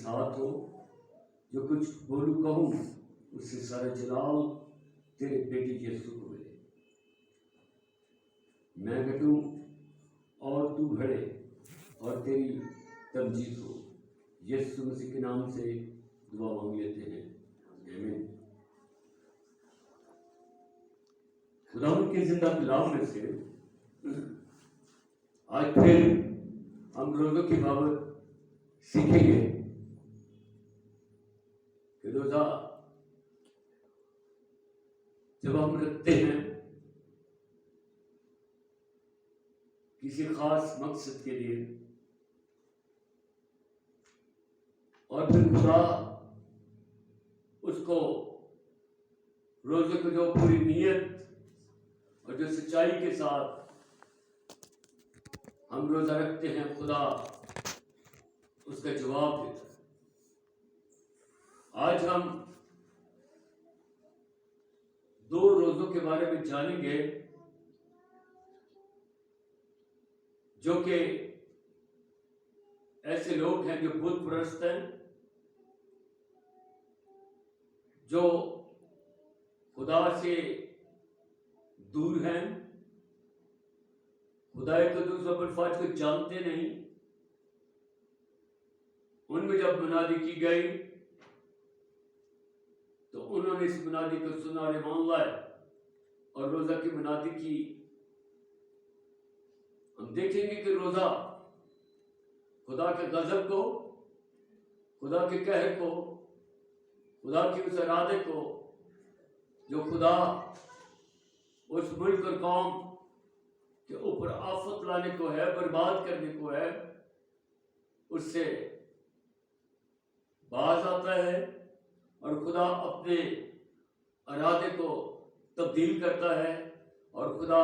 ساتھ ہو. جو کچھ بولوں کہوں اس سے سارا جلال تیرے بیٹی یسوع کو ملے. میں گھٹوں اور تو بڑھے اور تیری تمجید ہو. یسوع مسیح کے نام سے دعا مانگ لیتے ہیں, آمین. خداوند کے زندہ کلام میں سے آج پھر ہم روزوں کی بابت سیکھیں گے کہ روزہ جب ہم رکھتے ہیں کسی خاص مقصد کے لیے, اور پھر خدا اس کو روزے کو جو پوری نیت اور جو سچائی کے ساتھ ہم روزہ رکھتے ہیں, خدا اس کا جواب دیتا ہے. آج ہم 2 روزوں کے بارے میں جانیں گے جو کہ ایسے لوگ ہیں جو بت پرست ہیں, جو خدا سے دور ہیں, خدا قدوس رب الفاظ کو جانتے نہیں. ان میں جب منادی کی گئی تو انہوں نے اس منادی کو سنا اور ایمان لائے اور روزہ کی منادی کی. ہم دیکھیں گے کہ روزہ خدا کے غضب کو, خدا کے قہر کو, خدا کی اس ارادے کو جو خدا اس ملک اور قوم کے اوپر آفت لانے کو ہے, برباد کرنے کو ہے, اس سے باز آتا ہے اور خدا اپنے ارادے کو تبدیل کرتا ہے. اور خدا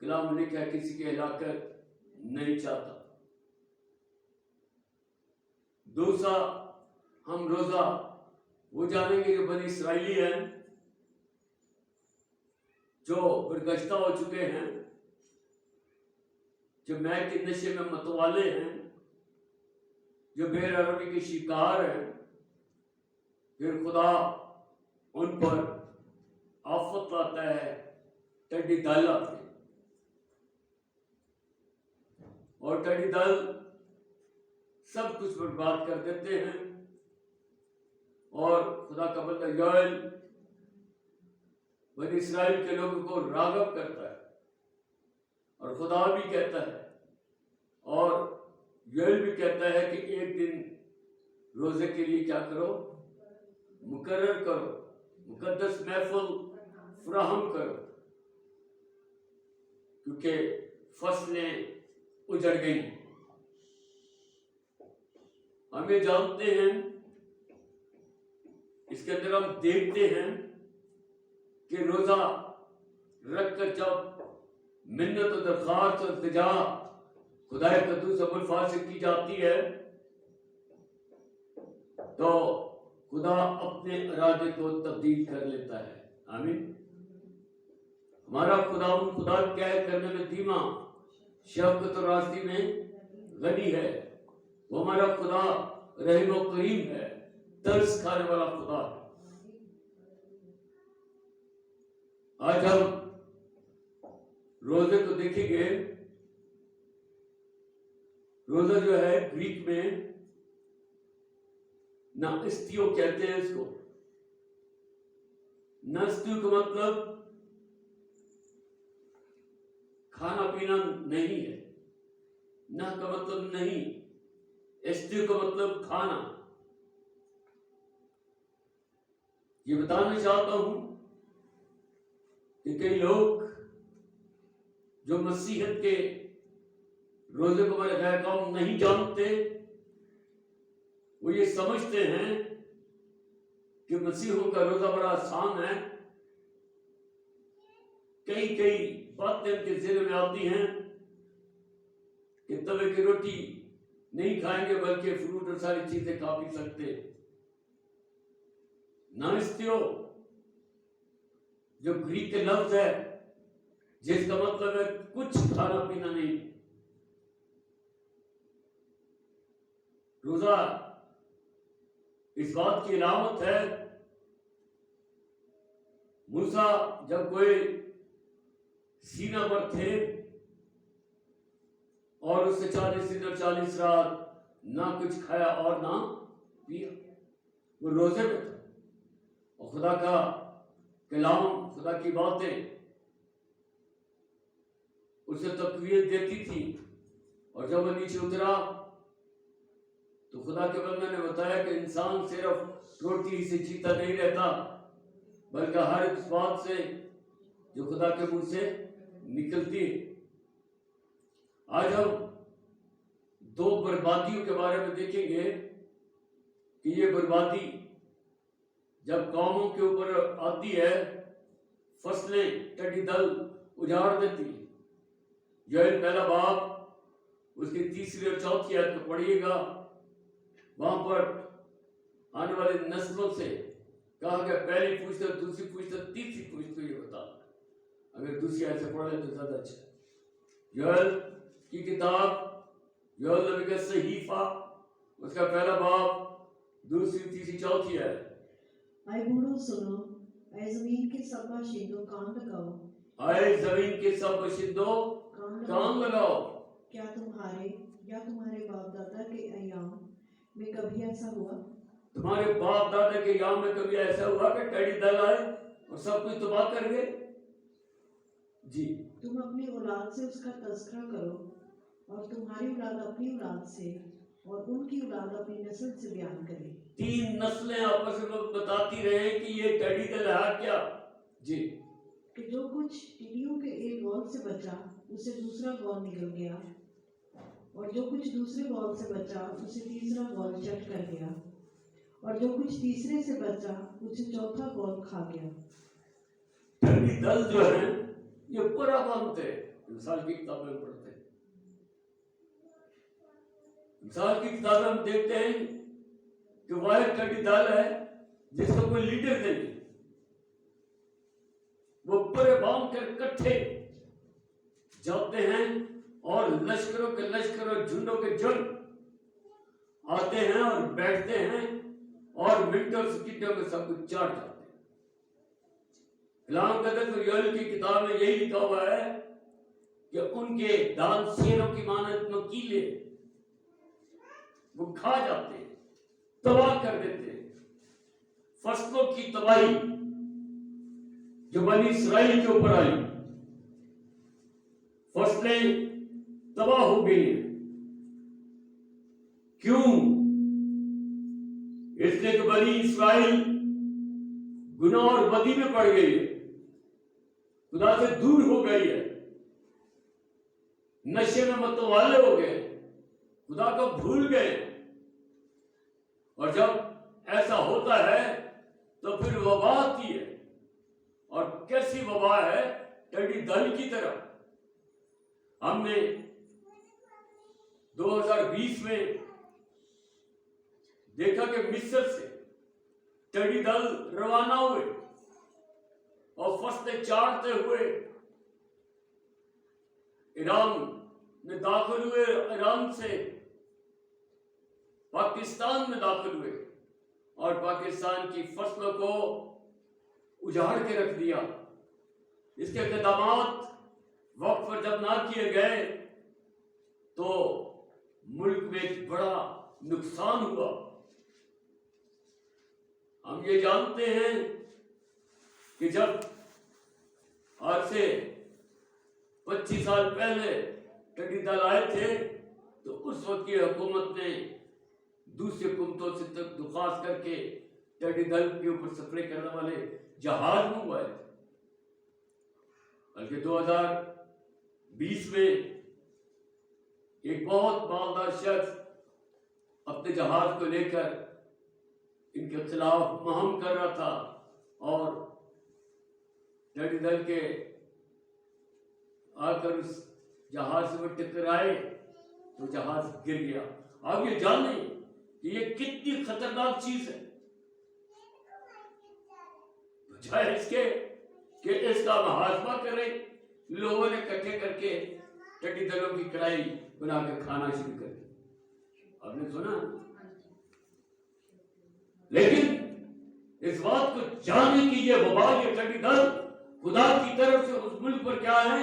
کلام نے کہا کسی کی ہلاکت نہیں چاہتا. دوسرا ہم روزہ وہ جانیں گے جو بنی اسرائیلی ہیں, جو برگشتہ ہو چکے ہیں, جو میں کے نشے میں متوالے ہیں, جو بے روی کے شکار ہیں. پھر خدا ان پر آفت لاتا ہے, ٹڈی دل آتے ہیں, اور ٹڈی دل سب کچھ برباد کر دیتے ہیں. اور خدا کا بندہ یوئیل بنی اسرائیل کے لوگوں کو راغب کرتا ہے, اور خدا بھی کہتا ہے اور یوئیل بھی کہتا ہے کہ ایک دن روزے کے لیے کیا کرو, مقرر کرو, مقدس محفل فراہم کرو, کیونکہ فصلیں اجڑ گئی. ہم یہ جانتے ہیں, اس کے اندر ہم دیکھتے ہیں کہ روزہ رکھ کر جب منت و درخواست اور التجا خدا قدوس رب الفاظ سے کی جاتی ہے تو خدا اپنے ارادے کو تبدیل کر لیتا ہے. آمین. ہمارا خدا کیا کرنے میں دھیما, شفقت اور راستی میں غنی ہے. وہ ہمارا خدا رحیم و کریم ہے, ترس کھانے والا خدا ہے. آج ہم روزے کو دیکھیں گے. روزہ جو ہے گریک میں ناستیو کہتے ہیں اس کو. ناستیو کا مطلب کھانا پینا نہیں ہے, نہ کا مطلب نہیں, استیو کا مطلب کھانا. یہ بتانا چاہتا ہوں کہ کئی لوگ جو مسیحیت کے روزے کو ہمارے غیر قوم نہیں جانتے, وہ یہ سمجھتے ہیں کہ مسیحوں کا روزہ بڑا آسان ہے. کئی باتیں ان کے ذہن میں آتی ہیں کہ توے کی روٹی نہیں کھائیں گے بلکہ فروٹ اور ساری چیزیں کھا پی سکتے. ناستیو جو گریک کے لفظ ہے جس کا مطلب ہے کچھ کھانا پینا نہیں. روزہ اس بات کی علامت ہے موسیٰ جب کوئی سینا پر تھے اور اس سے 40 دن اور 40 رات نہ کچھ کھایا اور نہ پیا، وہ روزے میں تھا، اور خدا کا کلام، خدا کی باتیں اسے تقویت دیتی تھی. اور جب وہ نیچے اترا تو خدا کے بندے نے بتایا کہ انسان صرف روٹی ہی سے جیتا نہیں رہتا، بلکہ ہر اس بات سے جو خدا کے منہ سے نکلتی. آج ہم دو بربادیوں کے بارے میں دیکھیں گے کہ یہ بربادی جب قوموں کے اوپر آتی ہے، فصلیں ٹڈی دل اجاڑ دیتی. یوئیل پہلا باب اس کی 3 اور 4 آیت کو پڑھیے گا. وہاں پر آنے والی نسلوں سے کہا کہ پہلی پوچھتے، دوسری پوچھتے، تیسری پوچھتے یہ بتا. اگر دوسری آیت سے پڑھ لیں تو زیادہ اچھا. یوئیل کی کتاب، یوئیل نبی کا صحیفہ، اس کا پہلا باب، دوسری، تیسری، 4 آیت. اے بوڑھو سنو، اے زمین کے سب باشندوں کان لگاؤ. اے زمین کے سب باشندوں کان لگاؤ. کیا تمہارے یا تمہارے باپ دادا کے ایام میں کبھی ایسا ہوا؟ تمہارے باپ دادا کے ایام میں کبھی ایسا ہوا کہ ٹیڈی دل آئے اور سب کچھ تباہ کر گئے؟ جی. تم اپنی اولاد سے اس کا تذکرہ کرو، اور تمہاری اولاد اپنی اولاد سے، اور ان کی اولاد اپنی نسل سے بیان کرے. 3 نسلیں آپس میں بتاتی رہے کہ یہ ٹیڈی دل ہے کیا. جی. کہ جو کچھ ٹڈیوں کے ایک گول سے بچا اسے دوسرا گول نکل گیا، اور جو کچھ دوسرے گول سے بچا اسے تیسرا گول چٹ کر گیا، اور جو کچھ تیسرے سے بچا اسے چوتھا گول کھا گیا. ٹیڈی دل جو ہے یہ برا مانتے. مثال کی کتابیں پڑھتے ہیں، مثال کی کتابیں ہم دیکھتے ہیں کہ وہ ٹیڈی دل ہے جس کو کوئی لیڈر نہیں. وہ بڑے باندھ کر کٹھے جاتے ہیں اور لشکروں کے لشکر اور جھنڈوں کے جھنڈ آتے ہیں اور بیٹھتے ہیں اور منٹوں سیکنڈوں میں سب کچھ چاٹ جاتے ہیں. کلام قدس اور یوئیل کی کتاب میں یہی لکھا ہوا ہے کہ ان کے دان شیروں کی مانند نوکیلے، وہ کھا جاتے ہیں، تباہ کر دیتے ہیں. فصلوں کی تباہی جو بنی اسرائیل کے اوپر آئی، فصلیں تباہ ہو گئی ہیں. کیوں؟ اس لیے کہ بنی اسرائیل گناہ اور بدی میں پڑ گئی ہے، خدا سے دور ہو گئی ہے، نشے میں متوالے ہو گئے، خدا کو بھول گئے. اور جب ایسا ہوتا ہے تو پھر وبا آتی ہے. اور کیسی وبا ہے؟ ٹیڈی دل کی طرح. ہم نے 2020 میں دیکھا کہ مصر سے ٹیڈی دل روانہ ہوئے اور فصلیں چاٹتے ہوئے ایران میں داخل ہوئے، ایران سے پاکستان میں داخل ہوئے اور پاکستان کی فصلوں کو اجاڑ کے رکھ دیا. اس کے اقدامات وقت پر جب نہ کیے گئے تو ملک میں ایک بڑا نقصان ہوا. ہم یہ جانتے ہیں کہ جب آج سے 25 سال پہلے ٹیڈی دل آئے تھے تو اس وقت کی حکومت نے دوسری حکومتوں سے درخواست کر کے ٹیڈی دل کے اوپر سفرے کرنے والے جہاز منگوائے تھے. بلکہ 2020 میں ایک بہت مالدار شخص اپنے جہاز کو لے کر ان کے خلاف مہم کر رہا تھا اور ٹیڈی دل کے آ کر اس جہاز سے وہ ٹکرائے تو جہاز گر گیا. آپ یہ جانیں کہ یہ کتنی خطرناک چیز ہے. بجائے اس کے کہ اس کا محاسبہ کریں، لوگوں نے اکٹھے کر کے ٹیڈی دلوں کی کڑھائی بنا کے کھانا شروع کر دیا. آپ نے سنا؟ اس بات کو جانے کی یہ وبال، یہ کٹی دل خدا کی طرف سے اس ملک پر کیا ہے؟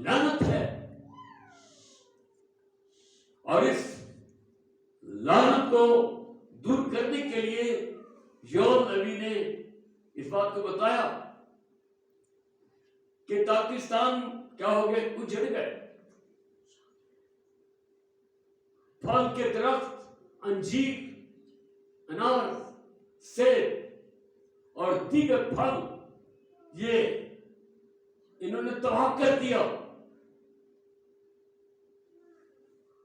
لعنت ہے. اور اس لعنت کو دور کرنے کے لیے یوئیل نبی نے اس بات کو بتایا کہ پاکستان کیا ہو گئے؟ اجڑ گئے. پھل کے درخت، انجیر، انار، سیب اور دیگر پھل، یہ انہوں نے تباہ کر دیا.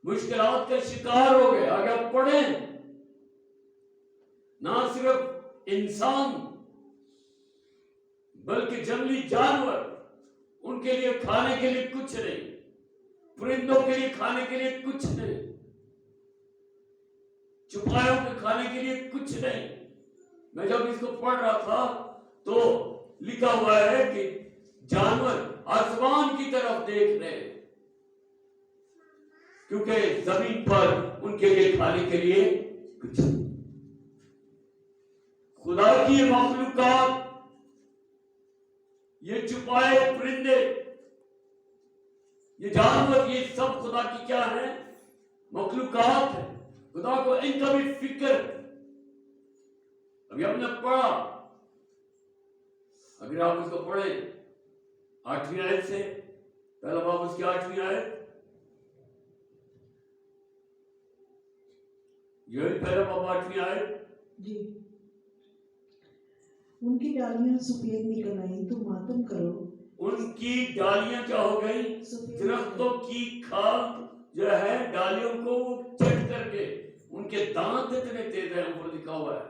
مشکلات کا شکار ہو گئے. آگے آپ پڑھیں، نہ صرف انسان بلکہ جنگلی جانور، ان کے لیے کھانے کے لیے کچھ نہیں، پرندوں کے لیے کھانے کے لیے کچھ نہیں، چپائوں کے کھانے کے لیے کچھ نہیں. میں جب اس کو پڑھ رہا تھا تو لکھا ہوا ہے کہ جانور آسمان کی طرف دیکھ رہے ہیں کیونکہ زمین پر ان کے لیے کھانے کے لیے کچھ نہیں. خدا کی یہ مخلوقات، یہ چپائے پرندے، یہ جانور، یہ سب خدا کی کیا ہے؟ مخلوقات ہے. خدا کو ان کا بھی فکر. ابھی ہم نے پڑھا، اگر آپ اس کو پڑھیں 8ویں آیت سے، پہلا باب اس کی 8ویں آیت، یہ پہلا باب 8ویں آیت. جی. ان کی ڈالیاں سفید نکل آئیں تو ماتم کرو. ان کی ڈالیاں کیا ہو گئی؟ درختوں کی کھال جو ہے ڈالیوں کو چٹ کر کے، ان کے دانت اتنے تیز ہیں، اوپر لکھا ہوا ہے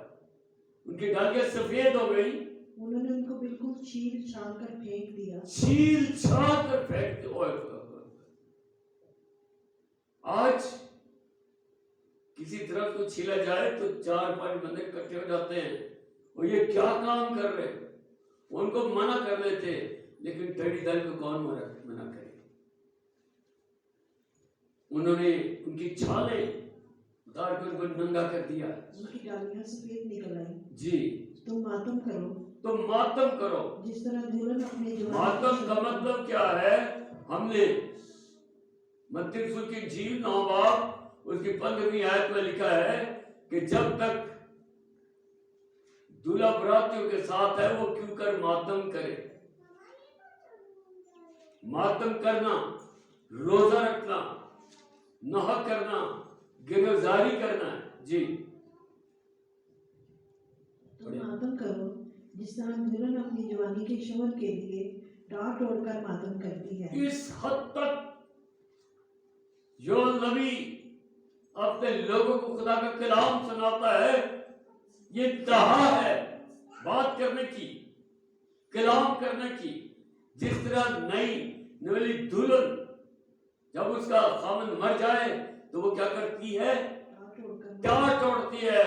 ان کی ڈالیاں سفید ہو گئی. انہوں نے ان کو بالکل چھیل چھال کر پھینک دیا. چھیل چھال کر پھینک دیا. آج کسی درخت کو چھیلا جائے تو 4-5 بندے اکٹھے ہو جاتے ہیں، وہ یہ کیا کام کر رہے ہیں، ان کو منع کر دیتے، لیکن ٹیڈی دل کو کون منع کرے؟ انہوں نے ان کی چھالیں اتار کر ان کو ننگا کر دیا. ان کی ڈالیاں سفید نکل آئیں. جی. تم ماتم کرو. تم ماتم کرو. جس طرح دلہن اپنے جوان. ماتم کا مطلب کیا ہے؟ ہم نے متی رسول کی انجیل 9 باب اس کی 15ویں آیت میں لکھا ہے کہ جب تک دولہا براتیوں کے ساتھ ہے وہ کیوں کر ماتم کرے. ماتم کرنا، روزہ رکھنا، نوحہ کرنا، گرفتاری کرنا ہے. جی. تم ماتم کرو جس طرح دلہن اپنی جوانی کے شوہر کے لیے ڈانٹ ڈوڑ کر ماتم کرتی ہے. اس حد تک یوئیل نبی اپنے لوگوں کو خدا کا کلام سناتا ہے. یہ انتہا ہے بات کرنے کی، کلام کرنے کی. جس طرح نئی دلہن جب اس کا خامن مر جائے تو وہ کیا کرتی ہے؟ ڈانٹ توڑتی ہے،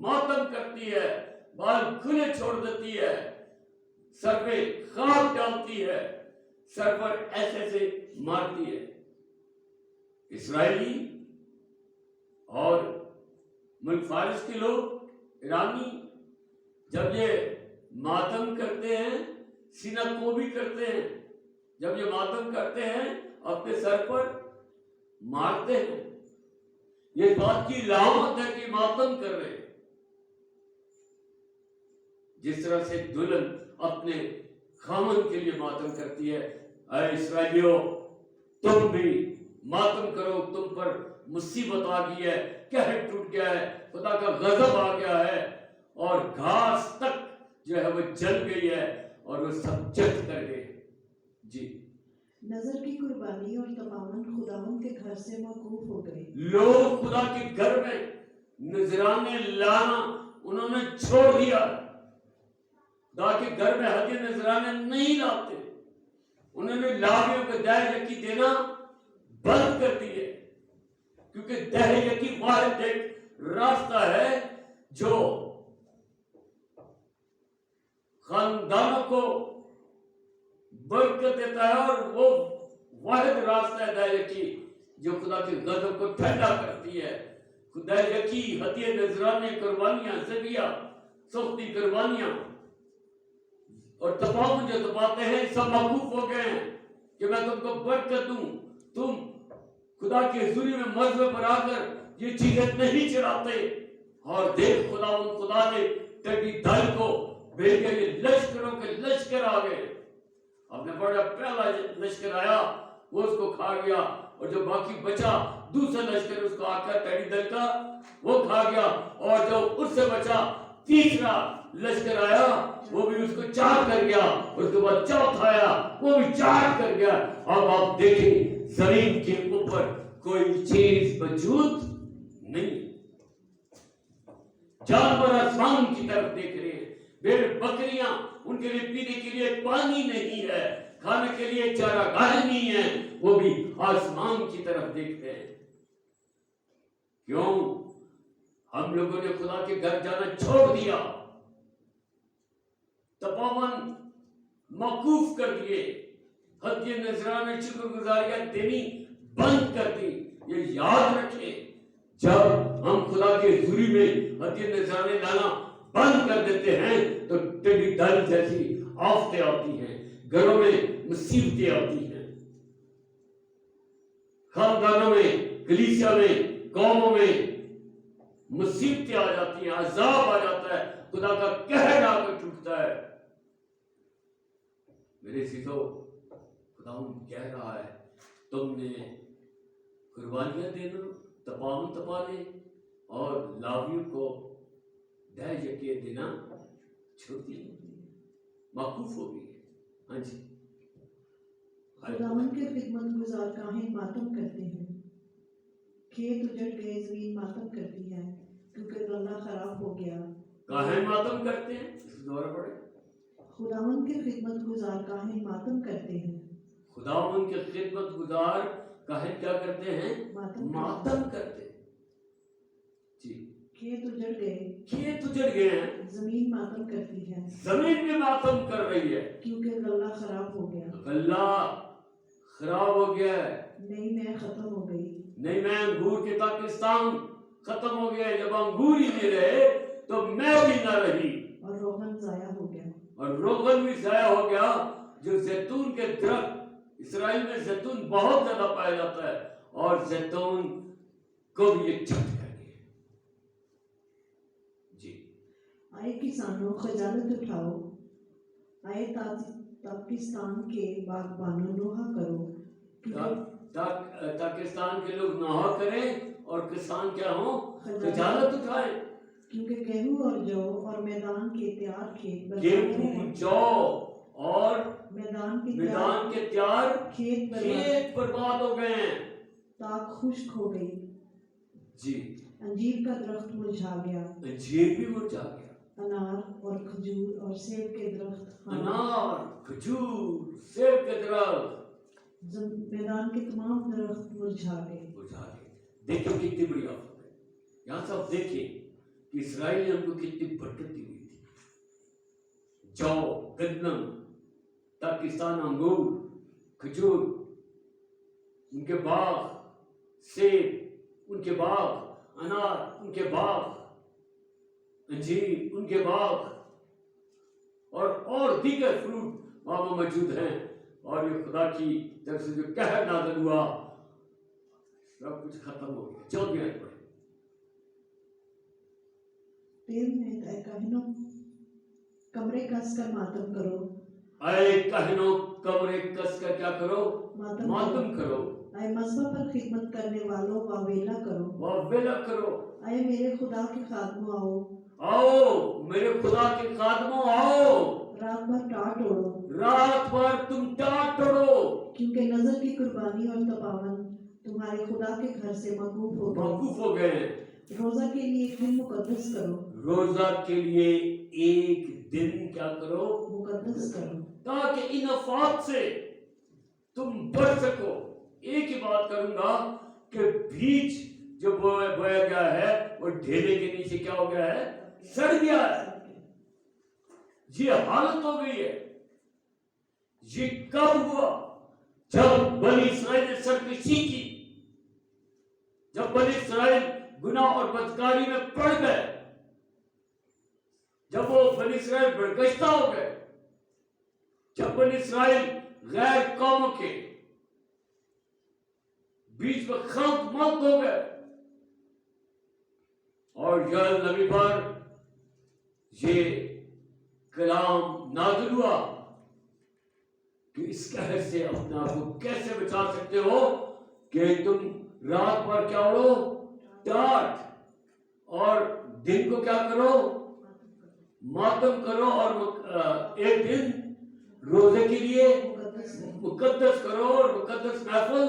ماتم کرتی ہے، بال کھلے چھوڑ دیتی ہے، سر پہ خاک ڈالتی ہے، سر پر ایسے مارتی ہے. اسرائیلی اور ملک فارس کے لوگ، ایرانی، جب یہ ماتم کرتے ہیں، سینہ کو بھی کرتے ہیں، جب یہ ماتم کرتے ہیں اپنے سر پر مارتے ہیں. یہ بات کی علامت ہے کہ ماتم کر رہے ہیں. جس طرح سے دلہن اپنے خامن کے لیے ماتم کرتی ہے، اے اسرائیلیوں تم بھی ماتم کرو. تم پر مصیبت آ گئی ہے، قہر ٹوٹ گیا ہے، خدا کا غضب آ گیا ہے، اور گھاس تک جو ہے وہ جل گئی ہے اور وہ سب چٹ کر گئے. جی. نظر کی قربانی اور تمام خداوند کے گھر سے موقوف ہو گئے. لوگ خدا کے گھر میں نذرانے لانا انہوں نے چھوڑ دیا. خدا کے گھر میں ہدیے نذرانے نہیں لاتے. انہوں نے لاویوں کو دہ یکی دینا بند کر دیے، کیونکہ دہ یکی واحد ایک راستہ ہے جو خاندانوں کو برکت دیتا ہے، اور وہ واحد راستہ ہے دہ یکی جو خدا کے غضب کو ٹھنڈا کرتی ہے. خدا یکی ہدیے نذرانے قربانیاں ذبیحہ سختی قربانیاں اور تپاؤں جو تپاتے ہیں سب موقوف ہو گئے ہیں کہ میں تم کو برکت دوں. تم خدا کی حضوری میں مذہب پر آ کر یہ چیزیں نہیں چڑھاتے. اور دیکھ خدا نے ٹڈی دل کو بھیجا، یہ لشکروں کے لشکر آ گئے. آپ نے پڑھا پہلا لشکر آیا وہ اس کو کھا گیا، اور جو باقی بچا دوسرا لشکر اس کو آ کر ٹڈی دل کا وہ کھا گیا، اور جو اس سے بچا تیسرا لشکر آیا وہ بھی اس کو چاٹ کر گیا. اس کے بعد چوتھا آیا وہ بھی چاٹ کر گیا. اب آپ دیکھیں زمین کے اوپر کوئی چیز موجود نہیں. جانور آسمان کی طرف دیکھ رہے ہیں، بھیڑ بکریاں ان کے لیے پینے کے لیے پانی نہیں ہے، کھانے کے لیے چارہ نہیں ہے، وہ بھی آسمان کی طرف دیکھتے ہیں. کیوں؟ ہم لوگوں نے خدا کے گھر جانا چھوڑ دیا، تپاون موقوف کر دیے، حج نذرانہ شکر گزاریاں دینی بند کر دی. یہ یاد رکھیں، جب ہم خدا کے حضوری میں حج نذرانے لانا بند کر دیتے ہیں تو ٹڈی دل جیسی آفتیں آتی ہیں، گھروں میں مصیبتیں آتی ہیں، خاندانوں میں، کلیسیا میں، قوموں میں مصیبتیں آ جاتی ہیں، عذاب آ جاتا ہے، خدا کا قہر آ کر ٹوٹتا ہے. میرے سیدھو خدا کہہ رہا ہے تم نے قربانیاں دینا تپاون تپانے اور لاویوں کو دہ یکے دینا چھوڑ دیا، موقوف ہو گئی ہے. ہاں جی، خداوند کے خدمت گزار کاہن ماتم کرتے ہیں، کھیت اجڑ گئے، زمین ماتم کرتی ہے کیونکہ غلہ خراب ہو گیا. کاہن ماتم کرتے ہیں، دوبارہ پڑھیں. خداوند کے خدمت گزار کاہن ماتم کرتے ہیں. خداوند کے خدمت گزار کاہن کیا کرتے ہیں؟ ماتم کرتے ہیں. جی، کھیت اجڑ گئے، کھیت اجڑ گئے ہیں، زمین ماتم کرتی ہے زمین بھی ماتم کر رہی ہے کیونکہ غلہ خراب ہو گیا. غلہ خراب ہو گیا ہے، نئی میں ختم ہو گئی. نہیں میں انگور کے پاکستان ختم ہو گیا. جب انگور ہی نہیں رہے تو میں بھی نہ رہی، اور روغن ضائع ہو گیا. اور روغن بھی ضائع ہو گیا. جو زیتون کے درخت، اسرائیل میں زیتون بہت زیادہ پایا جاتا ہے، اور زیتون کو بھی یہ چھٹ کر گئے. جی، آئے کسانوں خجالت اٹھاؤ، آئے پاکستان کے باغبانوں نوحہ کرو. پاکستان کے لوگ نوحہ کریں اور کسان کیا ہوں؟ خجالت اٹھائیں. کیونکہ گیہوں اور جو اور میدان کے تیار کھیت گیہوں جو اور میدان کے تیار کھیت برباد ہو گئے ہیں. تاک خشک ہو گئی. جی، انجیر کا درخت مرجھا گیا، انجیر بھی مرجھا گیا. انار اور کھجور اور سیب کے درخت، انار، کھجور، سیب کے درخت، میدان کے تمام درخت مرجھا گئے. دیکھیں کتنی بڑی آفت ہے. یہاں سے آپ دیکھیں کہ اسرائیل نے ہم کو کتنی برکت دی ہوئی تھی. جو، گندم، پاکستان انگور، کھجور، ان کے باغ، سیب ان کے باغ، انار ان کے باغ، انجیر ان کے باغ، اور دیگر فروٹ وہاں موجود ہیں. اور یہ خدا کی طرف سے جو قہر نازل ہوا سب کچھ ختم ہو گیا. 14 آیت پڑھیں. 13 اے کاہنوں کمرے کس کر ماتم کرو. اے کاہنوں کمرے کس کر کیا کرو؟ ماتم کرو. اے مذہب پر خدمت کرنے والوں واویلا کرو. واویلا کرو. اے میرے خدا کے خادموں آؤ. آؤ میرے خدا کے خادموں آؤ. رات بھر ٹاٹ اوڑو. رات بھر تم ٹاٹ اوڑو. کیونکہ نظر کی قربانی اور تپاون تمہارے خدا کے گھر سے موقوف ہو گئے ہیں. روزہ کے لیے ایک دن مقدس کرو. روزہ کے لیے ایک دن کیا کرو؟ مقدس کرو، تاکہ ان افات سے تم بچ سکو. ایک ہی بات کروں گا کہ بیج جو بویا گیا ہے وہ ڈھیلے کے نیچے کیا ہو گیا ہے؟ سڑ گیا ہے. یہ حالت ہو گئی ہے. یہ کب ہوا؟ جب بنی اسرائیل نے سرکشی کی، جب بنی اسرائیل گناہ اور بدکاری میں پڑ گئے، جب وہ بنی اسرائیل برگشتہ ہو گئے، جب بنی اسرائیل غیر قوموں کے بیچ میں خلط ملط ہو گئے اور یوئیل نبی پر یہ کلام نازل ہوا کہ اس قہر سے اپنے آپ کو کیسے بچا سکتے ہو کہ تم رات پر کیا اڑو ٹاٹ، اور دن کو کیا کرو ماتم کرو، اور ایک دن روزے کے لیے مقدس کرو اور مقدس محفل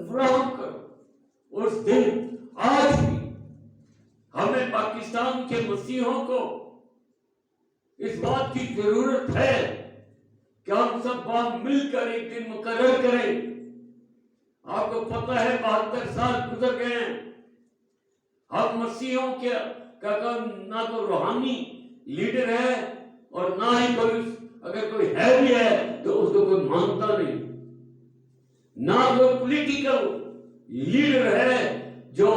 فراہم کرو۔ اس دن آج بھی ہمیں پاکستان کے مسیحوں کو اس بات کی ضرورت ہے کہ ہم سب بات مل کر ایک دن مقرر کریں۔ آپ کو پتہ ہے 72 سال گزر گئے ہیں، ہم مسیحوں کے نہ کوئی روحانی لیڈر ہے اور نہ ہی کوئی، اگر کوئی ہے بھی ہے تو اس کو کوئی مانتا نہیں، نہ کوئی پولیٹیکل لیڈر ہے جو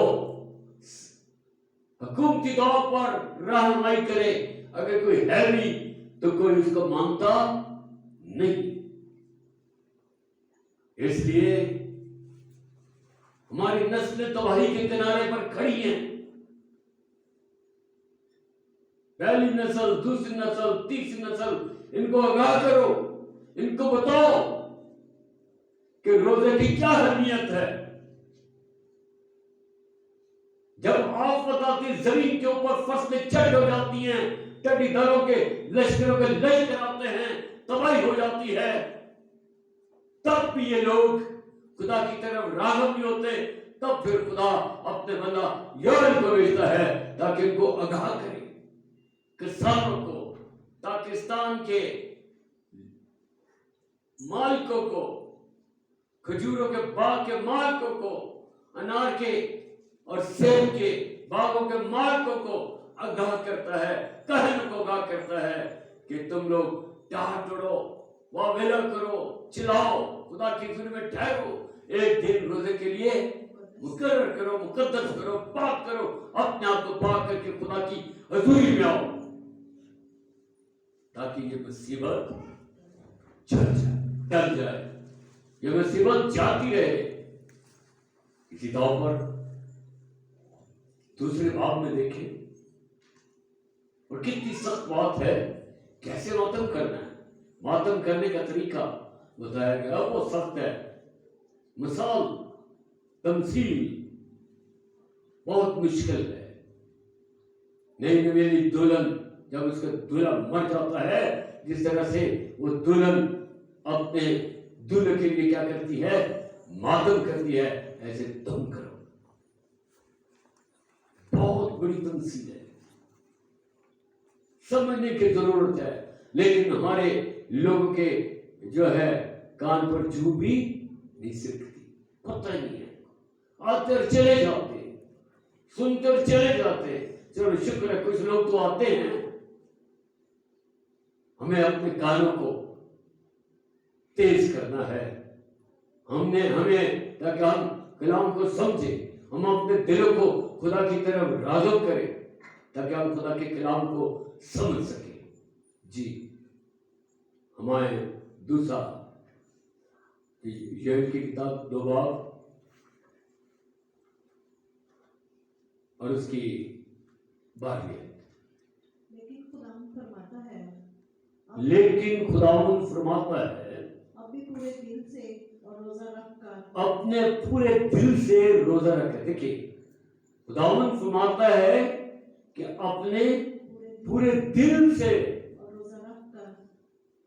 حکومتی طور پر رہنمائی کرے، اگر کوئی ہے بھی تو کوئی اس کو مانتا نہیں۔ اس لیے ہماری نسلیں تباہی کے کنارے پر کھڑی ہیں، پہلی نسل، دوسری نسل، تیسری نسل، ان کو آگاہ کرو، ان کو بتاؤ کہ روزے کی کیا اہمیت ہے۔ جب آفت آتی زمین کے اوپر فصلیں چڑھ ہو جاتی ہیں، ٹڈی دلوں کے لشکروں کے لشکر آتے ہیں، تباہی ہو جاتی ہے، تب بھی یہ لوگ خدا کی طرف راغب نہیں ہوتے، تب پھر خدا اپنے بندہ یوئیل کو بھیجتا ہے تاکہ ان کو آگاہ کرے، کسانوں کو، پاکستان کے مالکوں کو، کھجوروں کے باغ کے مالکوں کو، انار کے اور سیب کے باغوں کے مالکوں کو آگاہ کرتا ہے، کہن کو آگاہ کرتا ہے کہ تم لوگ ٹاٹ اڑو، واویلا کرو، چلاؤ، خدا کی حضوری میں ٹھہرو، ایک دن روزے کے لیے مقرر کرو، مقدس کرو، پاک کرو، اپنے آپ کو پاک کر کے خدا کی حضوری میں آؤ، تاکہ یہ مصیبت ٹل جائے، یہ مصیبت جاتی رہے۔ اسی طور پر دوسرے باب میں دیکھیں، اور کتنی سخت بات ہے، کیسے ماتم کرنا ہے، ماتم کرنے کا طریقہ بتایا گیا، وہ سخت ہے، مثال تمثیل بہت مشکل ہے۔ نئی نویلی دلہن جب اس کا دلہا مر جاتا ہے، جس طرح سے وہ دلہن اپنے دلہے کے لیے کیا کرتی ہے، ماتم کرتی ہے، ایسے تم کرو، بہت بڑی تمثیل ہے، سمجھنے کی ضرورت ہے، لیکن ہمارے لوگوں کے جو ہے کان پر جو بھی نہیں سکتی، پتہ نہیں ہے، آتے اور چلے جاتے، سنتے اور چلے جاتے۔ چلو شکر ہے کچھ لوگ تو آتے ہیں، ہمیں اپنے کانوں کو تیز کرنا ہے، ہمیں تاکہ ہم کلام کو سمجھیں، ہم اپنے دلوں کو خدا کی طرف راغب کریں تاکہ ہم خدا کے کلام کو سمجھ سکیں۔ جی ہمارے دوسرا یوئیل کی کتاب 2 باب اور اس کی 12ویں، لیکن خداوند فرماتا ہے اپنے پورے دل سے اور روزہ رکھ کر، اپنے پورے دل سے روزہ رکھ کر، دیکھیں خداوند فرماتا ہے کہ اپنے پورے دل سے اور روزہ رکھ کر،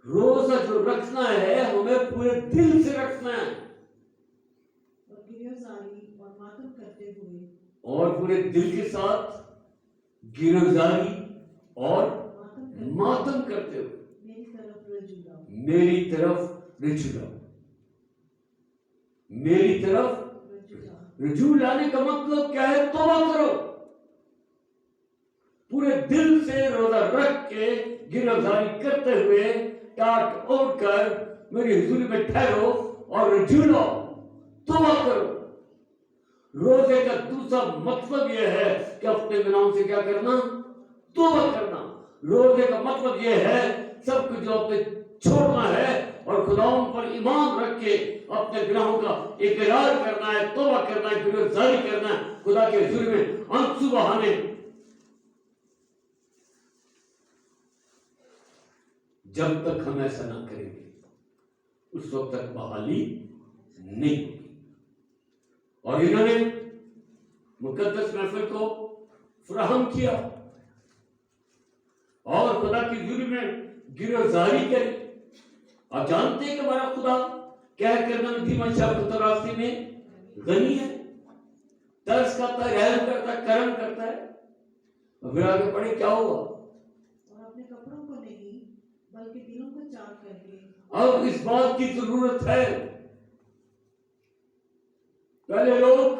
روزہ جو رکھنا ہے ہمیں پورے دل سے رکھنا ہے، اور گریہزاری اور ماتم کرتے ہوئے، اور پورے دل کے ساتھ گریہزاری اور ماتم کرتے ہوئے میری طرف رجوع لاؤ۔ میری طرف رجوع لانے کا مطلب کیا ہے؟ توبہ کرو، پورے دل سے روزہ رکھ کے گریہزاری کرتے ہوئے ٹاٹ اوڑھ کر میری حضوری میں ٹھہرو اور رجوع لاؤ، توبہ کرو۔ روزے کا دوسرا مطلب یہ ہے کہ اپنے گناہوں سے کیا کرنا؟ توبہ کرنا، روزے کا مطلب یہ ہے سب کچھ جو اپنے چھوڑنا ہے اور خداوند پر ایمان رکھ کے اپنے گناہوں کا اقرار کرنا ہے، توبہ کرنا ہے، گنہگاری کرنا ہے، خدا کے حضور میں آنسو بہانے۔ جب تک ہم ایسا نہ کریں گے اس وقت تک بحالی نہیں ہوگی۔ اور انہوں نے مقدس محفل کو فراہم کیا اور خدا کی حضور میں گرفتاری کری۔ آپ جانتے ہیں کہ ہمارا خدا کہہ کرنا دھیما شب تراسی میں غنی ہے، ترس کرتا ہے، رحم کرتا ہے، کرم کرتا ہے۔ اور پھر آگے پڑھے کیا ہوا؟ اور اپنے کپڑوں کو نہیں بلکہ دلوں کو چاک کر کے۔ اب اس بات کی ضرورت ہے، پہلے لوگ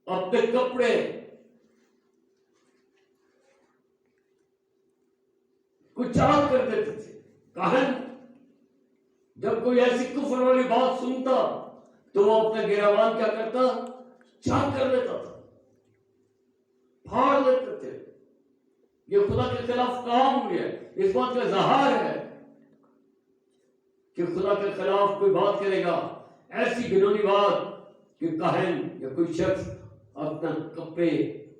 اپنے کپڑے کو چاک کر دیتے تھے۔ کاہن جب کوئی ایسی کفر والی بات سنتا تو وہ اپنے گریبان کیا کرتا؟ چاک کر لیتا تھا، پھاڑ لیتے تھے۔ یہ خدا کے خلاف کام ہوئی ہے، اس بات کا اظہار ہے کہ خدا کے خلاف کوئی بات کرے گا ایسی گھنونی بات کہ کاہن یا کوئی شخص اپنا کپڑے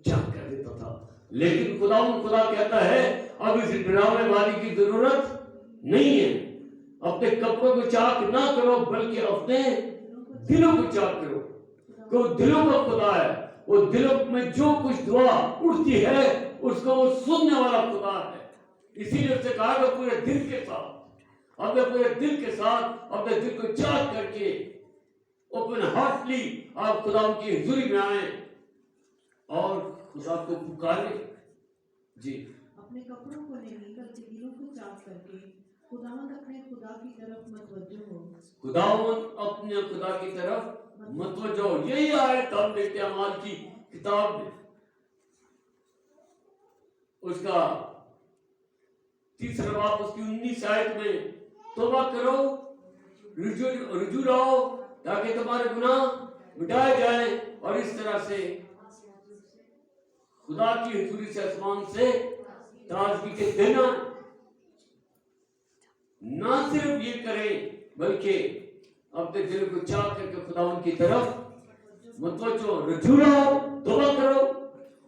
چاک کر دیتا تھا۔ لیکن خدا کہتا ہے اب اس ڈراوے والی کی ضرورت نہیں ہے۔ اپنے کپڑوں کو چاک نہ کرو بلکہ اپنے دلوں کو چاک کرو، کہ وہ دلوں کا خدا ہے۔ وہ دلوں میں جو کچھ دعا اٹھتی ہے اس کو وہ سننے والا خدا ہے۔ اسی لیے اسے کہا کہ پورے دل کے ساتھ، اپنے پورے دل کے ساتھ اپنے دل کو چاک کر کے اوپن ہارٹلی آپ خدا کی حضوری میں آئیں اور خدا کو پکاریں۔ جی، اپنے کپڑوں کو نہیں بلکہ دلوں کو چاک کر کے خداوند اپنے خدا کی طرف متوجہ ہو۔ خداوند اپنے خدا کی طرف متوجہ ہو۔ یہی آیت ہم دیکھتے ہیں اعمال کی کتاب میں، اس کا 3 باب اس کی 19 آیت میں، توبہ کرو، رجوع لاؤ تاکہ تمہارے گناہ مٹائے جائیں اور اس طرح سے خدا کی حضوری سے آسمان سے تازگی کے دن آئیں۔ نہ صرف یہ کریں بلکہ اپنے دل کو چاک کر کے خداوند کی طرف متوجہ، رجوع لاؤ، توبہ کرو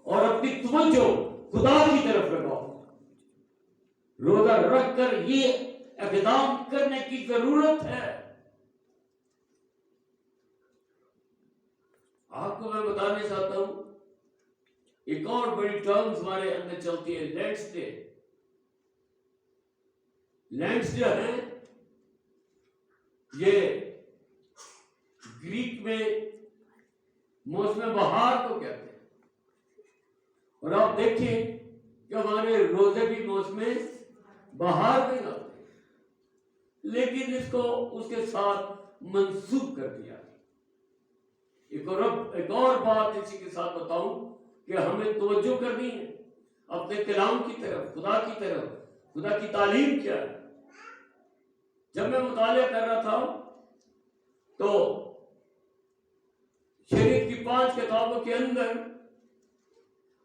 اور اپنی توجہ خدا کی طرف لگاؤ۔ روزہ رکھ کر یہ اقدام کرنے کی ضرورت ہے۔ آپ کو میں بتانا چاہتا ہوں ایک اور بڑی ٹرمز ہمارے اندر چلتی ہے، لینڈس ڈے۔ لینڈس ڈے ہے یہ گریک میں موسم بہار کو کہتے ہیں، اور آپ دیکھیں کہ ہمارے روزے بھی موسم بہار میں آتے ہیں، لیکن اس کو اس کے ساتھ منسوب کر دیا۔ ایک اور بات اسی کے ساتھ بتاؤں کہ ہمیں توجہ کرنی ہے اپنے کلام کی طرف، خدا کی طرف۔ خدا کی تعلیم کیا ہے؟ جب میں مطالعہ کر رہا تھا تو شریعت کی 5 کتابوں کے اندر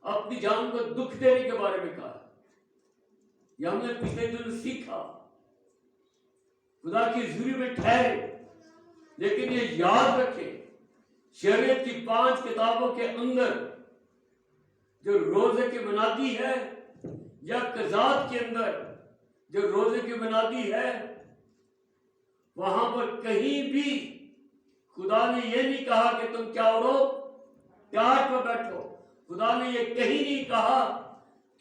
اپنی جان کو دکھ دینے کے بارے میں کہا، یہ ہم نے پچھلے دن سیکھا۔ خدا کی حضوری میں ٹھہرے، لیکن یہ یاد رکھیں شریعت کی 5 کتابوں کے اندر جو روزے کی منادی ہے یا قضات کے اندر جو روزے کی منادی ہے، وہاں پر کہیں بھی خدا نے یہ نہیں کہا کہ تم کیا اڑو، ٹاٹ پر بیٹھو۔ خدا نے یہ کہیں نہیں کہا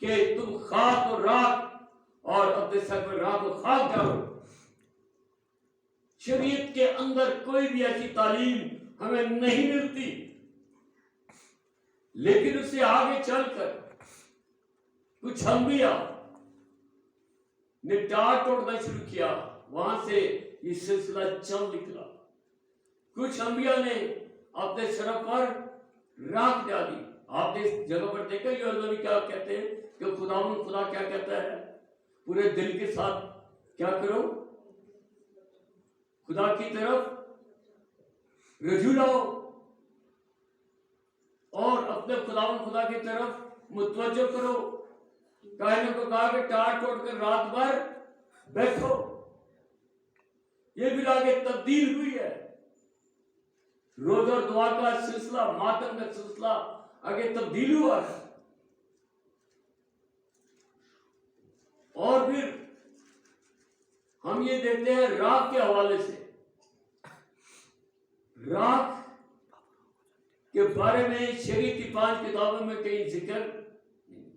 کہ تم خاک اور راکھ اور اپنے سر پر راکھ و خاک ڈالو۔ شریعت کے اندر کوئی بھی ایسی تعلیم ہمیں نہیں ملتی، لیکن اس سے آگے چل کر کچھ انبیاء نے ٹاٹ توڑنا شروع کیا، وہاں سے یہ سلسلہ چل نکلا۔ کچھ انبیاء نے اپنے سر پر راکھ ڈالی۔ آپ نے اس جگہ پر دیکھا یہ نبی کیا کہتے ہیں کہ خدا کیا کہتا ہے؟ پورے دل کے ساتھ کیا کرو، خدا کی طرف رجوع لاؤ اور اپنے خدا کی طرف متوجہ کرو۔ کاہنوں کو کہا کہ ٹاٹ ٹوٹ کر رات بھر بیٹھو. یہ بھی آگے تبدیل ہوئی ہے. روزہ اور دعا کا سلسلہ، ماتم کا سلسلہ آگے تبدیل ہوا ہے. اور پھر ہم یہ دیکھتے ہیں راگ کے حوالے سے. راگ کے بارے میں شریعت کی 5 کتابوں میں کہیں ذکر نہیں،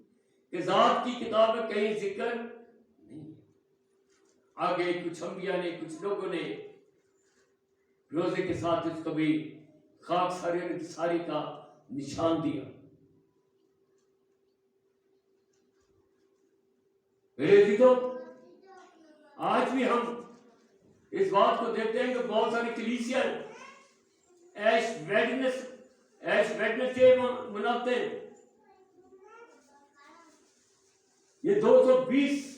قضات کی کتاب میں کہیں ذکر نہیں. آگے کچھ انبیاء نے، کچھ لوگوں نے روزے کے ساتھ اس کو بھی خاک ساری کا نشان دیا. میرے عزیزو، آج بھی ہم اس بات کو دیکھتے ہیں کہ بہت ساری کلیسیاں ایش ویڈنسڈے مناتے ہیں. یہ 220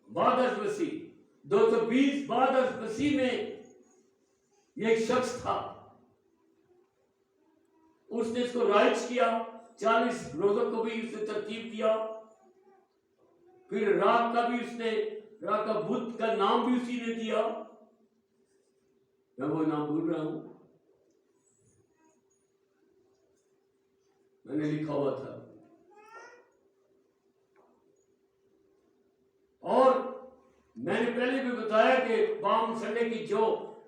بعد از مسیح 220 بعد از مسیح میں یہ ایک شخص تھا. اس نے اس کو رائج کیا. 40 روزوں کو بھی اس نے ترتیب دیا. پھر راگ کا بھی اس نے، راگ کا بدھ کا نام بھی اسی نے دیا. میں وہ نام بھول رہا ہوں، میں نے لکھا ہوا تھا. اور میں نے پہلے بھی بتایا کہ پام سنڈے کی جو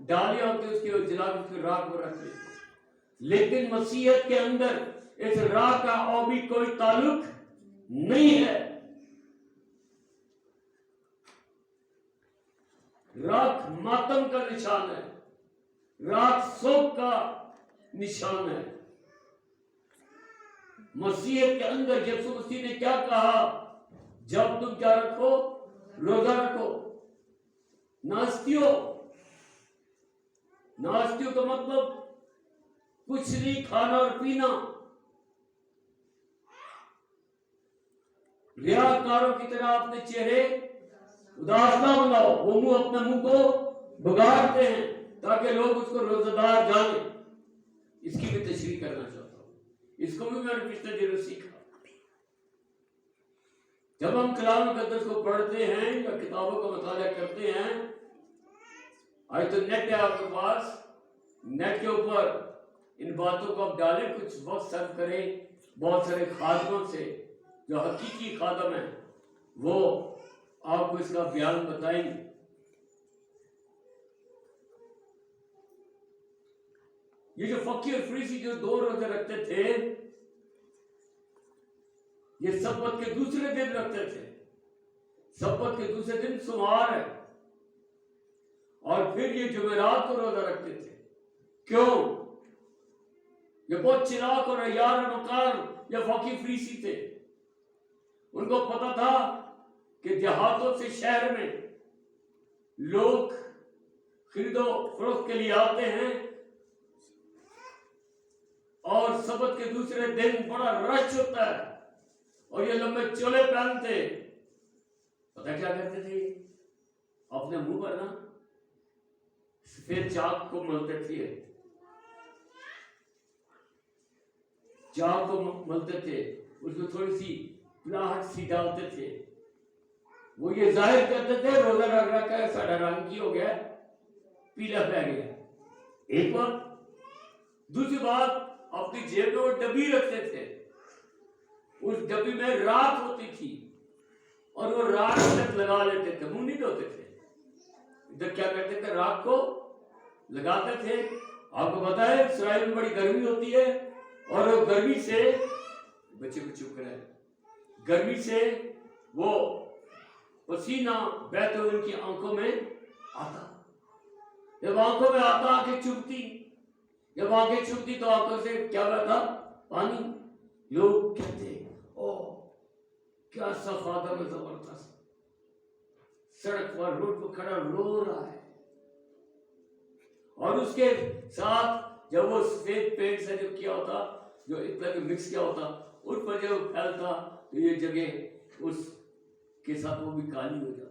ڈالیاں ہوتی اس کے جلا کے اس کے راگ کو رکھتے. لیکن مسیحیت کے اندر اس راگ کا اور بھی کوئی تعلق نہیں ہے. راگ ماتم کا نشان ہے، راگ سوگ کا نشان ہے. مسیحیت کے اندر یسوع مسیح نے کیا کہا؟ جب تم کیا رکھو؟ روزہ رکھو. ناستیو کا مطلب کچھ نہیں کھانا اور پینا. ریاکاروں کی طرح اپنے چہرے اداس نہ بناؤ. وہ اپنے منہ کو بگاڑتے ہیں تاکہ لوگ اس کو روزہ دار جانیں. اس کی بھی تشریح کرنا چاہتا ہوں. اس کو بھی میں نے پچھلے دنوں سیکھا. جب ہم کلام مقدس کو پڑھتے ہیں یا کتابوں کا مطالعہ کرتے ہیں، آج تو نیٹ ہے آپ کے پاس، نیٹ کے اوپر ان باتوں کو آپ ڈالیں، کچھ وقت صرف کریں بہت سارے خادموں سے جو حقیقی خادم ہیں، وہ آپ کو اس کا بیان بتائیں گے. یہ جو فقی اور فریسی جو 2 روزے رکھتے تھے، یہ سبت کے دوسرے دن رکھتے تھے. سبت کے دوسرے دن سوموار ہے. اور پھر یہ جمعرات کو روزہ رکھتے تھے. کیوں؟ یہ بہت چلاک اور عیار اور مکار یا فقی فریسی تھے. ان کو پتا تھا کہ دیہاتوں سے شہر میں لوگ خرید و فروخت کے لیے آتے ہیں اور سبت کے دوسرے دن بڑا رش ہوتا ہے اور یہ لمبے چولے پہنتے. پتہ کیا کرتے تھے؟ اپنے منہ پر نا سفید چاک کو ملتے تھے. چاک کو ملتے تھے، اس میں تھوڑی سی پلاہٹ سی ڈالتے تھے. وہ یہ ظاہر کرتے تھے روزہ رکھ رکھ کے ساڑھا رنگ کی ہو گیا، پیلا پہ گیا. ایک بات. دوسری بات، اپنی جیب میں وہ ڈبی رکھتے تھے. اس ڈبی میں رات ہوتی تھی اور وہ رات تک لگا لیتے تھے، منہ نہیں دھوتے تھے. ادھر کیا کرتے تھے؟ رات کو لگاتے تھے. آپ کو پتا ہے اسرائیل میں بڑی گرمی ہوتی ہے اور وہ گرمی سے، بچے کو چپ کرے، گرمی سے وہ پسینہ بہتے ہوئے ان کی آنکھوں میں آتا. جب آنکھوں میں آتا، آنکھیں چبھتی. جب آنکھیں چبھتی تو آنکھوں سے کیا بہتا؟ پانی. لوگ کہتے او کیا سا خادم زبردست، سڑک پر روڈ پر کھڑا رو رہا ہے. اور اس کے ساتھ جب وہ سفید پینٹ سے جو کیا ہوتا، جو اتنا کہ مکس کیا ہوتا، ان پر جب پھیلتا تو یہ جگہ اس کے ساتھ وہ بھی کالی ہو جاتی.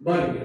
12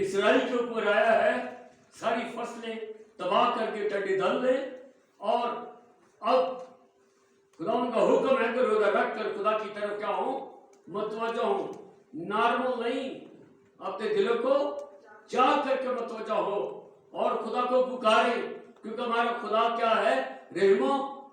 اسرائیل کے اوپر آیا ہے، ساری فصلیں تباہ کر کے ٹڈی دل لے، اور اب خدا ان کا حکم ہے کہ روزہ رکھ کر خدا کی طرف کیا ہوں؟ متوجہ ہوں. نارمل نہیں، اپنے دلوں کو چاک کر کے متوجہ ہو اور خدا کو پکارے، کیونکہ ہمارا خدا کیا ہے؟ رحم و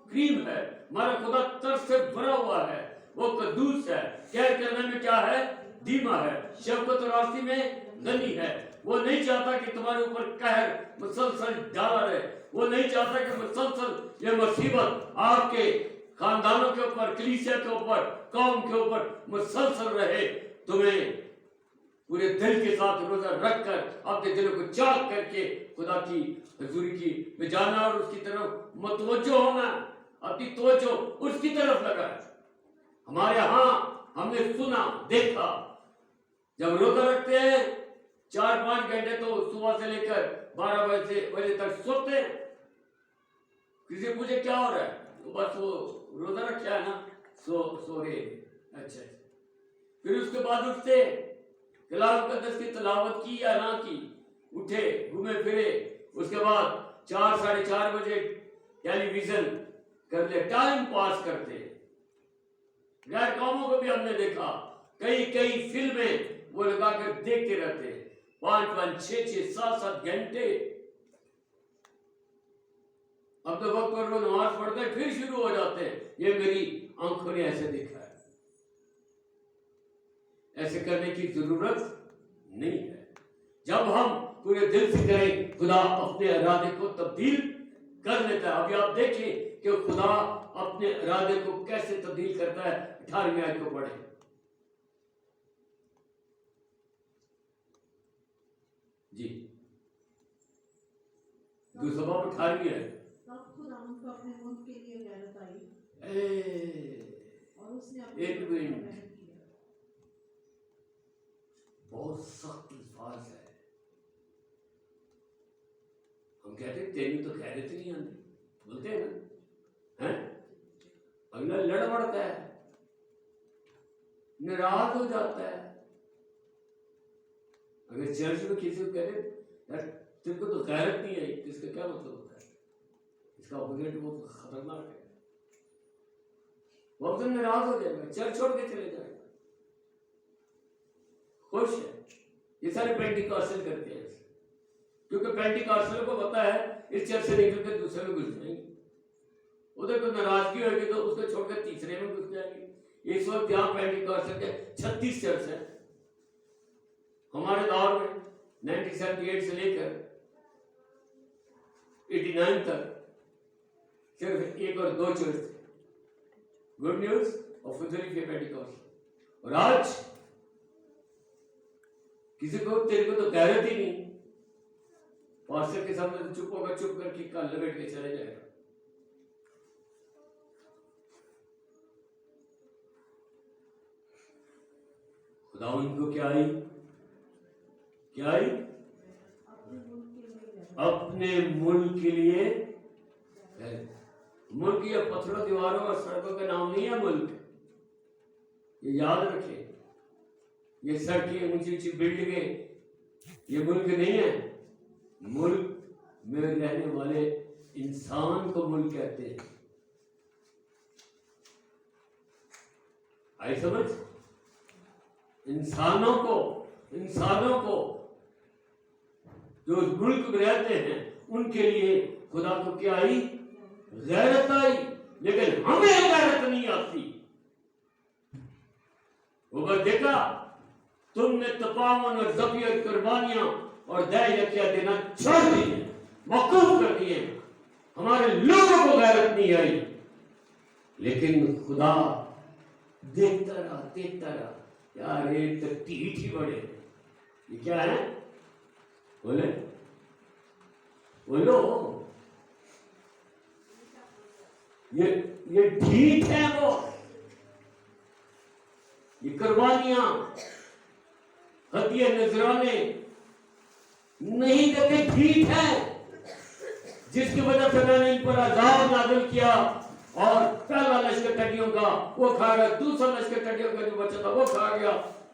کریم ہے. ہمارا خدا ترس سے بھرا ہوا ہے، وہ قدوس ہے، کہہ کرنے میں کیا ہے؟ دھیما ہے، شفقت اور راستی میں غنی ہے. وہ نہیں چاہتا کہ تمہارے اوپر قہر مسلسل ڈالا رہے، وہ نہیں چاہتا کہ مسلسل یہ مصیبت آپ کے خاندانوں کے اوپر، کلیسیا کے اوپر، قوم کے اوپر مسلسل رہے. تمہیں پورے دل کے ساتھ روزہ رکھ کر اپنے دلوں کو چاک کر کے خدا کی حضوری کی میں جانا اور اس کی طرف متوجہ ہونا، اپنی توجہ اس کی طرف لگا. ہمارے ہاں ہم نے سنا دیکھا، جب روزہ رکھتے ہیں 4-5 گھنٹے تو صبح سے لے کر 12 بجے تک سوتے ہیں. کسی پوچھے کیا ہو رہا ہے؟ بس وہ روزہ رکھا ہے نا، سو رہے. اچھا، پھر اس کے بعد اٹھتے، کلام مقدس کی تلاوت کی یا نہ کی، اٹھے گھومے پھرے، اس کے بعد 4-4:30 بجے ٹیلی ویژن کر لے، ٹائم پاس کرتے. غیر قوموں کو بھی ہم نے دیکھا، کئی فلمیں وہ لگا کر دیکھتے رہتے، 5-5, 6-6, 7-7 گھنٹے. اب تو وقت پر وہ نماز پڑھتے ہیں پھر شروع ہو جاتے ہیں، یہ میری آنکھوں نے ایسے دیکھا ہے. ایسے کرنے کی ضرورت نہیں ہے. جب ہم پورے دل سے کریں، خدا اپنے ارادے کو تبدیل کر لیتا ہے. ابھی آپ دیکھیں کہ خدا اپنے ارادے کو کیسے تبدیل کرتا ہے. 18ویں آیت کو پڑھیں. جی دوسرا باب 18ویں ہے. تب خدا ان کو اپنے ملک کے لیے غیرت آئی اور اس نے اپنے ایک ملک منٹ، کو محل کیا. بہت سخت الفاظ ہے. ہم کہتے ہیں تیری تو غیرت نہیں آتی، بولتے ہیں نا، اگلا لڑ بڑھتا ہے، ناراض ہو جاتا ہے. اگر چرچ میں کسی کو کہتے یار تم کو تو غیرت نہیں آئی، اس کا کیا مطلب ہوتا ہے؟ اس کا اپوزٹ بہت خطرناک ہے. وہ اب ناراض ہو جائے گا، چرچ چھوڑ کے چلے جائے گا. خوش ہے. یہ سارے پینٹیکاسٹل کرتے ہیں، کیونکہ پینٹیکاسٹل کو پتا ہے اس چرچ سے نکل کے دوسرے میں گھس جائیں گے. ادھر کوئی ناراضگی ہوگی تو اس کو چھوڑ کر تیسرے میں گھس جائیں گے. اس وقت یہاں پینٹیکاسٹل کے 36 چرچ ہیں. ہمارے دور میں 1978 سے لے کر 89 تک صرف 1 اور 2 چرچ تھے، گڈ نیوز اور فیلادلفیا پینٹیکاسٹل. اور آج کسی کو تیرے کو تو غیرت ہی نہیں، پاسٹر کے سامنے تو چپ ہوگا، چپ کر کے کل لپیٹ کے چلے جائے گا. خدا ان کو کیا آئی؟ اپنے ملک کے لیے. ملک یہ پتھروں دیواروں اور سڑکوں کا نام نہیں ہے. ملک یہ یاد رکھے، یہ سڑکیں اونچی اونچی بلڈنگیں یہ ملک نہیں ہے. ملک میں رہنے والے انسان کو ملک کہتے ہیں. آئی سمجھ؟ انسانوں کو جو اس ملک میں رہتے ہیں ان کے لیے خدا کو کیا آئی؟ غیرت آئی. لیکن ہمیں غیرت نہیں آتی. وہ بس دیکھا تم نے تپاون اور ذبیح قربانیاں اور دیا دینا چھوڑ دیے، موقوف کر دیے. ہمارے لوگوں کو غیرت نہیں آئی. لیکن خدا دیکھتا رہا یار یہ تو ٹھیٹ ہی بڑے. یہ کیا ہے؟ بولو یہ ٹھیٹ ہے. وہ یہ قربانیاں ہدیے نذرانے نہیں دیتے، ٹھیک ہے. جس کی وجہ سے میں نے ان پر عذاب نازل کیا، اور پہلا لشکر ٹڈیوں کا وہ کھا گیا، دوسرا لشکر ٹڈیوں کا جو بچا تھا وہ کھا گیا،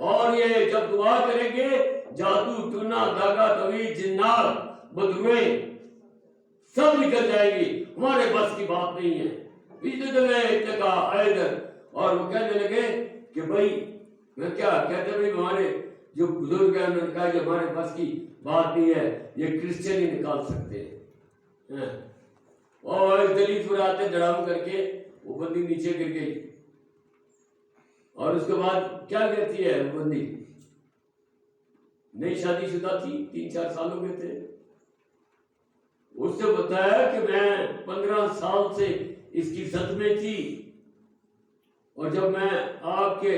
اور یہ جب دعا کریں گے جادو ٹونا داغا تویز جنات بدرویں سب نکل جائیں گی، ہمارے بس کی بات نہیں ہے۔ اور وہ کہنے لگے کہ بھائی میں کیا کہتے بھائی ہمارے جو بزرگ ہیں انہوں نے کہا کہ ہمارے بس کی بات نہیں ہے، یہ کرسچن ہی نکال سکتے ہیں۔ اور دلیل پھراتے دڑام کر کے وہ بندی نیچے گر گئی، اور اس کے بعد کیا کہتی ہے وہ بندی، نئی شادی شدہ تھی، 3-4 سالوں میں تھے، اس سے بتایا کہ میں 15 سال سے اس کی زد میں تھی، اور جب میں آپ کے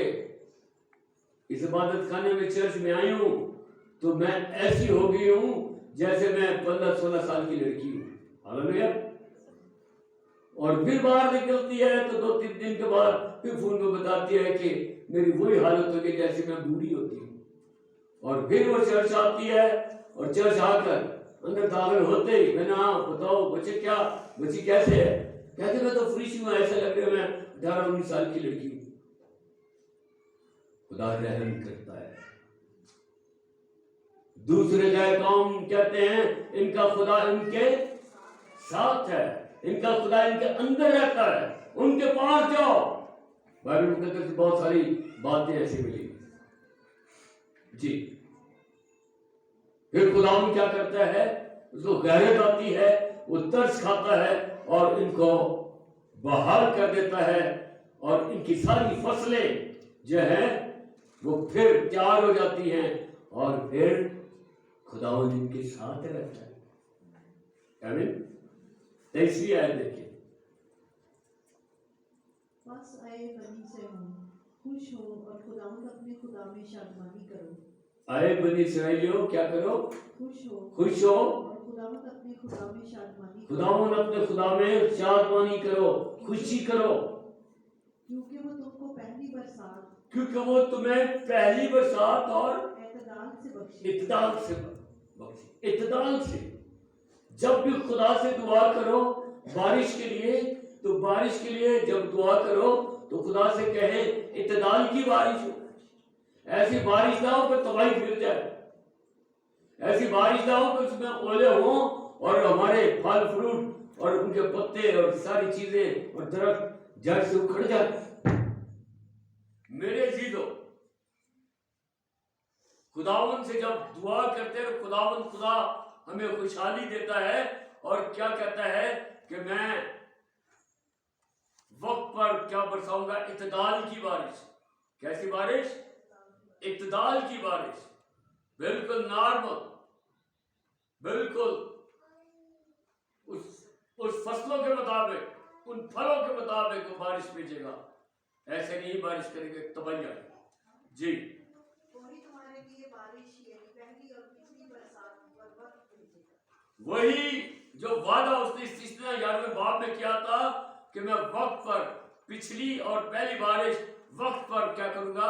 اس عبادت خانے میں چرچ میں آئی ہوں تو میں ایسی ہو گئی ہوں جیسے میں 15-16 سال کی لڑکی ہوں۔ ہاللیلویا۔ اور پھر باہر نکلتی ہے تو 2-3 دن کے بعد پھر فون میں بتاتی ہے کہ میری وہی حالت ہو گئی جیسے میں بوڑھی ہوتی ہوں۔ اور پھر وہ چرچ آتی ہے، اور چرچ آ کر اندر داخل ہوتے ہی میں نے ہاں بتاؤ بچے کیا، بچی کیسے ہے؟ کہتے میں تو فریش ہوں، ایسا لگ رہا ہے میں 18-19 سال کی لڑکی ہوں۔ خدا رحم کرتا ہے۔ دوسرے جائے قوم کہتے ہیں ان کا خدا ان کے ساتھ ہے، ان کا خدا ان کے اندر رہتا ہے، ان کے پاس جاؤ۔ بائبل مقدس سے بہت ساری باتیں ایسی ملی جی۔ پھر خدا کیا کرتا ہے، اس کو غیرت آتی ہے، وہ ترس کھاتا ہے اور ان کو بحال کر دیتا ہے، اور ان کی ساری فصلیں جو ہیں وہ پھر تیار ہو جاتی ہیں، اور پھر خداوند ان کے ساتھ رہتا ہے۔ آمین۔ 23ویں آیت دیکھیں۔ پس آئے بنی اسرائیل خوش ہو اور خداوند اپنے خدا میں شادمانی کرو۔ آئے بنی اسرائیلیو کیا کرو؟ خوش ہو، خوش ہو اور خداوند اپنے خدا میں شادمانی کرو، خداوند اپنے خدا میں شادمانی کرو، خوشی کرو، کیونکہ وہ تم کو پہلی برسات کیونکہ وہ تمہیں پہلی برسات اور اعتدال سے بخشے۔ اعتدال سے بخشے، اعتدال سے۔ جب بھی خدا سے دعا کرو بارش کے لیے، تو بارش کے لیے جب دعا کرو تو خدا سے کہیں اعتدال کی بارش ہو، ایسی بارش نہ ہو کہ تباہی پھر جائے، ایسی بارش نہ ہو کہ اس میں اولے ہوں اور ہمارے پھل فروٹ اور ان کے پتے اور ساری چیزیں اور درخت جڑ سے اکھڑ جائے۔ میرے عزیزو، خداوند سے جب دعا کرتے ہیں خداوند خدا ہمیں خوشحالی دیتا ہے، اور کیا کہتا ہے کہ میں وقت پر کیا برساؤں گا، اعتدال کی بارش۔ کیسی بارش؟ اعتدال کی بارش، بالکل نارمل، بالکل اس فصلوں کے مطابق، ان پھلوں کے مطابق وہ بارش بھیجے گا، ایسے نہیں بارش کرے گا تباہی آئے گی۔ جی، وہی تمہارے لیے بارش یعنی پہلی اور پچھلی برسات پر وقت بھیجے گا۔ وہی جو وعدہ اس نے استثنا 11ویں باب میں کیا تھا کہ میں وقت پر پچھلی اور پہلی بارش وقت پر کیا کروں گا،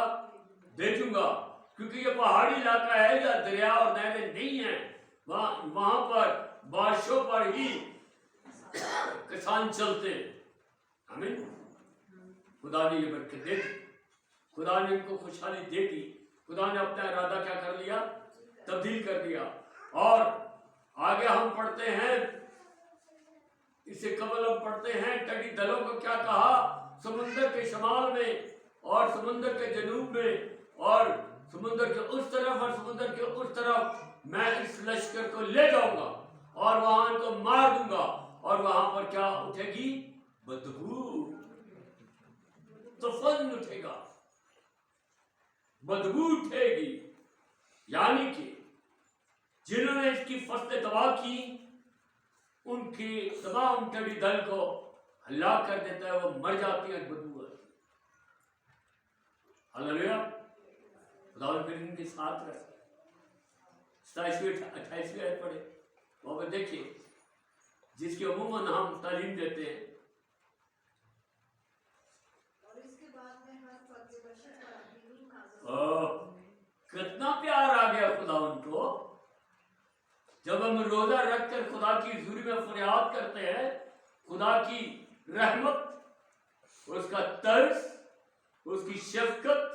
بھیجوں گا، کیونکہ یہ پہاڑی علاقہ ہے یا دریا اور نہریں نہیں ہیں، وہاں پر بارشوں پر ہی کسان چلتے ہیں۔ آمین۔ خدا نے یہ برکت دے دی، خدا نے ان کو خوشحالی دے دی، خدا نے اپنا ارادہ کیا کر لیا، تبدیل کر دیا۔ اور آگے ہم پڑھتے ہیں، اس سے قبل ہم پڑھتے ہیں ٹڈی دلوں کو کیا کہا، سمندر کے شمال میں اور سمندر کے جنوب میں اور سمندر کے اس طرف اور سمندر کے اس طرف میں اس لشکر کو لے جاؤں گا اور وہاں ان کو مار دوں گا، اور وہاں پر کیا اٹھے گی، بدبو، طوفان اٹھے گا، بدبو اٹھے گی، یعنی کہ جنہوں نے اس کی فصلیں تباہ کی ان کی تمام ٹڈی دل کو ہلاک کر دیتا ہے، وہ مر جاتی ہیں، بدبو آتی ہے۔ ہاللیلویا۔ خدا پھر ان کے ساتھ رہتا ہے۔ 27-28 آیت پڑھے، وہاں پر دیکھیے، جس کی عموماً ہم تعلیم دیتے ہیں۔ اور اس کے بعد میں ہر فرد بشر پر اپنی روح نازل کتنا پیار آ گیا خدا ان کو، جب ہم روزہ رکھ کر خدا کی حضوری میں فریاد کرتے ہیں، خدا کی رحمت، اس کا ترس، اس کی شفقت،